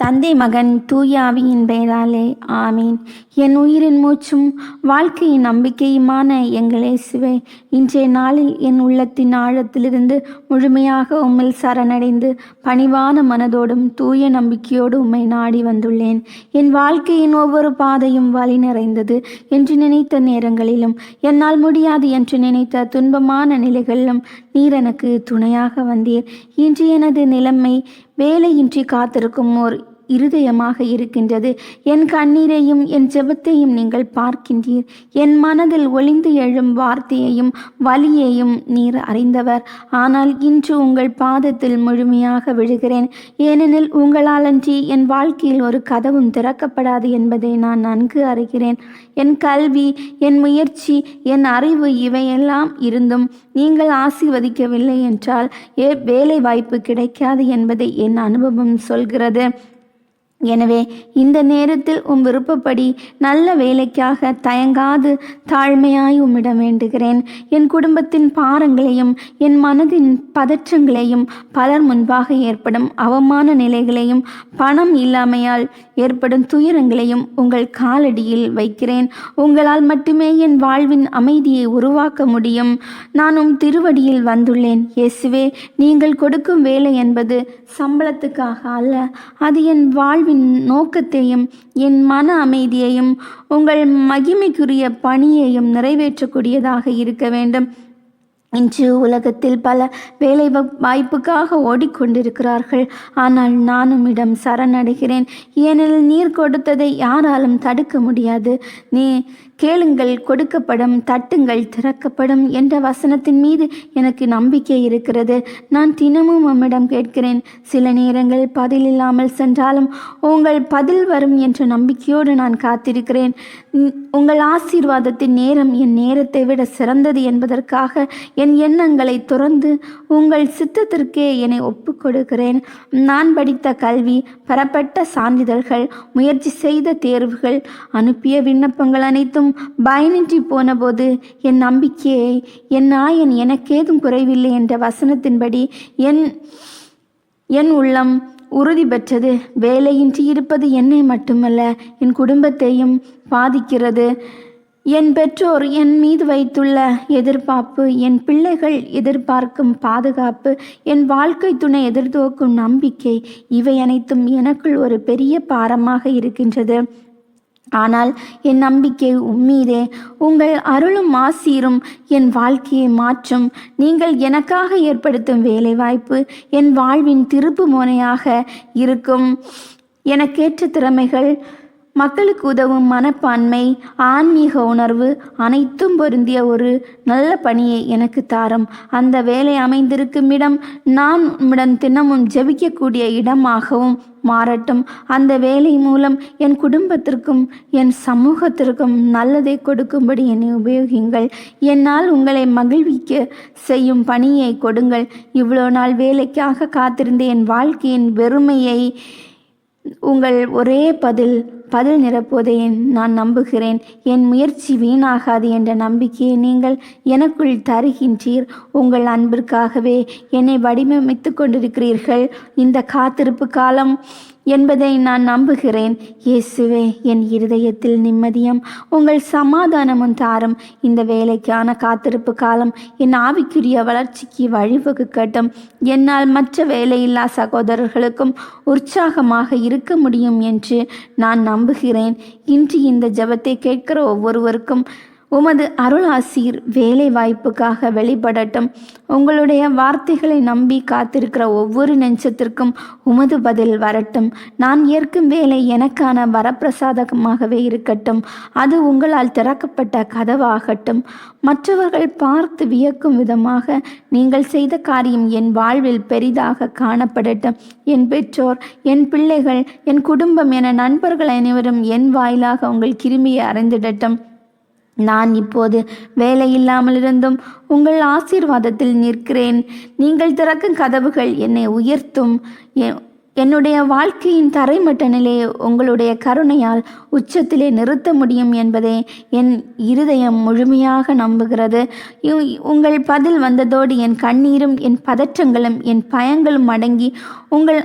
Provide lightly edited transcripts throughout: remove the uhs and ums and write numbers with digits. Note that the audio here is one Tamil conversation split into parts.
தந்தை மகன் தூய ஆவியின் பெயராலே ஆமீன். என் உயிரின் மூச்சும் வாழ்க்கையின் நம்பிக்கையுமான எங்கள் இயேசுவே, இன்றைய நாளில் என் உள்ளத்தின் ஆழத்திலிருந்து முழுமையாக உம்மில் சரணடைந்து பணிவான மனதோடும் தூய நம்பிக்கையோடு உம்மை நாடி வந்துள்ளேன். என் வாழ்க்கையின் ஒவ்வொரு பாதையும் வழி நிறைந்தது என்று நினைத்த நேரங்களிலும், என்னால் முடியாது என்று நினைத்த துன்பமான நிலைகளிலும் நீர் எனக்கு துணையாக வந்தீர். இன்று எனது நிலைமை வேலையின்றி காத்திருக்கும் ஓர் இருதயமாக இருக்கின்றது. என் கண்ணீரையும் என் ஜெபத்தையும் நீங்கள் பார்க்கின்றீர். என் மனதில் ஒளிந்து எழும் வார்த்தையையும் வலியையும் நீர் அறிந்தவர். ஆனால் இன்று உங்கள் பாதத்தில் முழுமையாக விழுகிறேன். ஏனெனில் உங்களாலன்றி என் வாழ்க்கையில் ஒரு கதவும் திறக்கப்படாது என்பதை நான் நன்கு அறிகிறேன். என் கல்வி, என் முயற்சி, என் அறிவு இவையெல்லாம் இருந்தும் நீங்கள் ஆசீர்வதிக்கவில்லை என்றால் வேலை வாய்ப்பு கிடைக்காது என்பதை என் அனுபவம் சொல்கிறது. எனவே இந்த நேரத்தில் உம் விருப்பப்படி நல்ல வேலைக்காக தயங்காது தாழ்மையாய் உம்மிடம் வேண்டுகிறேன். என் குடும்பத்தின் பாரங்களையும் என் மனதின் பதற்றங்களையும் பலர் முன்பாக ஏற்படும் அவமான நிலைகளையும் பணம் இல்லாமையால் ஏற்படும் துயரங்களையும் உங்கள் காலடியில் வைக்கிறேன். உங்களால் மட்டுமே என் வாழ்வின் அமைதியை உருவாக்க முடியும். நான் உம் திருவடியில் வந்துள்ளேன். இயேசுவே, நீங்கள் கொடுக்கும் வேலை என்பது சம்பளத்துக்காக அல்ல, அது என் வாழ்வின் நோக்கத்தையும் என் மன அமைதியையும் உங்கள் மகிமைக்குரிய பணியையும் நிறைவேற்றக்கூடியதாக இருக்க வேண்டும். இன்று உலகத்தில் பல வேலை வாய்ப்புக்காக ஓடிக்கொண்டிருக்கிறார்கள். ஆனால் நான் உம்மிடம் சரணடைகிறேன். ஏனெனில் நீர் கொடுத்ததை யாராலும் தடுக்க முடியாது. நீ கேளுங்கள் கொடுக்கப்படும், தட்டுங்கள் திறக்கப்படும் என்ற வசனத்தின் மீது எனக்கு நம்பிக்கை இருக்கிறது. நான் தினமும் உம்மிடம் கேட்கிறேன். சில நேரங்கள் பதில் இல்லாமல் சென்றாலும் உங்கள் பதில் வரும் என்ற நம்பிக்கையோடு நான் காத்திருக்கிறேன். உங்கள் ஆசீர்வாதத்தின் நேரம் என் நேரத்தை விட சிறந்தது என்பதற்காக என் எண்ணங்களை துறந்து உங்கள் சித்தத்திற்கே என்னை ஒப்புக் கொடுக்கிறேன். நான் படித்த கல்வி, பெறப்பட்ட சான்றிதழ்கள், முயற்சி செய்த தேர்வுகள், அனுப்பிய விண்ணப்பங்கள் அனைத்தும் பயனின்றி போன போது என் நம்பிக்கையை என் நாயன் எனக்கேதும் குறைவில்லை என்ற வசனத்தின்படி என் உள்ளம் உறுதி பெற்றது. வேலையின்றி இருப்பது என்னை மட்டுமல்ல, என் குடும்பத்தையும் பாதிக்கிறது. என் பெற்றோர் என் மீது வைத்துள்ள எதிர்பார்ப்பு, என் பிள்ளைகள் எதிர்பார்க்கும் பாதுகாப்பு, என் வாழ்க்கை துணை எதிர்நோக்கும் நம்பிக்கை, இவை அனைத்தும் எனக்குள் ஒரு பெரிய பாரமாக இருக்கின்றது. ஆனால் என் நம்பிக்கை உம்மீதே. உங்கள் அருளும் ஆசீரும் என் வாழ்க்கையை மாற்றும். நீங்கள் எனக்காக ஏற்படுத்தும் வேலைவாய்ப்பு என் வாழ்வின் திருப்பு முனையாக இருக்கும். எனக்கேற்ற திறமைகள், மக்களுக்கு உதவும் மனப்பான்மை, ஆன்மீக உணர்வு அனைத்தும் பொருந்திய ஒரு நல்ல பணியை எனக்கு தாரும். அந்த வேலை அமைந்திருக்கும் இடம் நான் உம்மிடம் தினமும் ஜெபிக்கக்கூடிய இடமாகவும் மாறட்டும். அந்த வேலை மூலம் என் குடும்பத்திற்கும் என் சமூகத்திற்கும் நல்லதை கொடுக்கும்படி என்னை உபயோகிங்கள். என்னால் உங்களை மகிழ்விக்க செய்யும் பணியை கொடுங்கள். இவ்வளோ நாள் வேலைக்காக காத்திருந்த என் வாழ்க்கையின் வெறுமையை உங்கள் ஒரே பதில் நிரப்புவதை நான் நம்புகிறேன். என் முயற்சி வீணாகாது என்ற நம்பிக்கையை நீங்கள் எனக்குள் தருகின்றீர். உங்கள் அன்பிற்காகவே என்னை வடிவமைத்து கொண்டிருக்கிறீர்கள். இந்த காத்திருப்பு காலம் என்பதை நான் நம்புகிறேன். இயேசுவே, என் இருதயத்தில் நிம்மதியும் உங்கள் சமாதானமும் தாரும். இந்த வேலைக்கான காத்திருப்பு காலம் என் ஆவிக்குரிய வளர்ச்சிக்கு வழிவகுக்கட்டும். என்னால் மற்ற வேலையில்லா சகோதரர்களுக்கும் உற்சாகமாக இருக்க முடியும் என்று நான் நம்புகிறேன். இன்று இந்த ஜெபத்தை கேட்கிற ஒவ்வொருவருக்கும் உமது அருளாசீர் வேலை வாய்ப்புக்காக வெளிப்படட்டும். உங்களுடைய வார்த்தைகளை நம்பி காத்திருக்கிற ஒவ்வொரு நெஞ்சத்திற்கும் உமது பதில் வரட்டும். நான் ஏற்கும் வேலை எனக்கான வரப்பிரசாதமாகவே இருக்கட்டும். அது உங்களால் திறக்கப்பட்ட கதவாகட்டும். மற்றவர்கள் பார்த்து வியக்கும் விதமாக நீங்கள் செய்த காரியம் என் வாழ்வில் பெரிதாக காணப்படட்டும். என் பெற்றோர், என் பிள்ளைகள், என் குடும்பம் என நண்பர்கள் அனைவரும் என் வாயிலாக உங்கள் கிருமியை அறிந்திடட்டும். நான் இப்போது வேலை இல்லாமல் இருந்தும் உங்கள் ஆசீர்வாதத்தில் நிற்கிறேன். நீங்கள் திறக்கும் கதவுகள் என்னை உயர்த்தும். என்னுடைய வாழ்க்கையின் தரைமட்ட நிலையை உங்களுடைய கருணையால் உச்சத்திலே நிறுத்த முடியும் என்பதை என் இருதயம் முழுமையாக நம்புகிறது. உங்கள் பதில் வந்ததோடு என் கண்ணீரும் என் பதற்றங்களும் என் பயங்களும் அடங்கி உங்கள்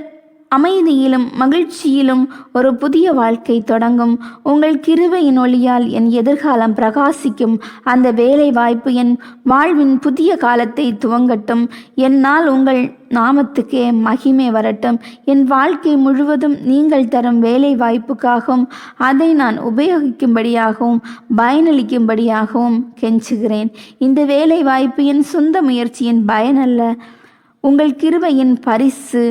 அமைதியிலும் மகிழ்ச்சியிலும் ஒரு புதிய வாழ்க்கை தொடங்கும். உங்கள் கிருபையின் ஒளியால் என் எதிர்காலம் பிரகாசிக்கும். அந்த வேலை வாய்ப்பு என் வாழ்வின் புதிய காலத்தை துவங்கட்டும். என்னால் உங்கள் நாமத்துக்கே மகிமை வரட்டும். என் வாழ்க்கை முழுவதும் நீங்கள் தரும் வேலை வாய்ப்புக்காகவும் அதை நான் உபயோகிக்கும்படியாகவும் பயனளிக்கும்படியாகவும் கெஞ்சுகிறேன். இந்த வேலை வாய்ப்பு என் சொந்த முயற்சியின் பயனல்ல, உங்கள் கிருபையின் பரிசு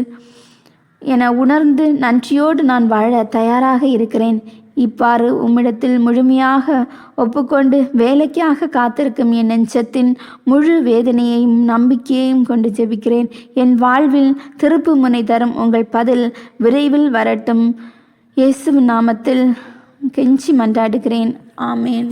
என உணர்ந்து நன்றியோடு நான் வாழ தயாராக இருக்கிறேன். இவ்வாறு உம்மிடத்தில் முழுமையாக ஒப்புக்கொண்டு வேலைக்காக காத்திருக்கும் என் நெஞ்சத்தின் முழு வேதனையையும் நம்பிக்கையையும் கொண்டு ஜெபிக்கிறேன். என் வாழ்வில் திருப்பு முனை தரும் உங்கள் பதில் விரைவில் வரட்டும். இயேசுவின் நாமத்தில் கெஞ்சி மன்றாடுகிறேன். ஆமேன்.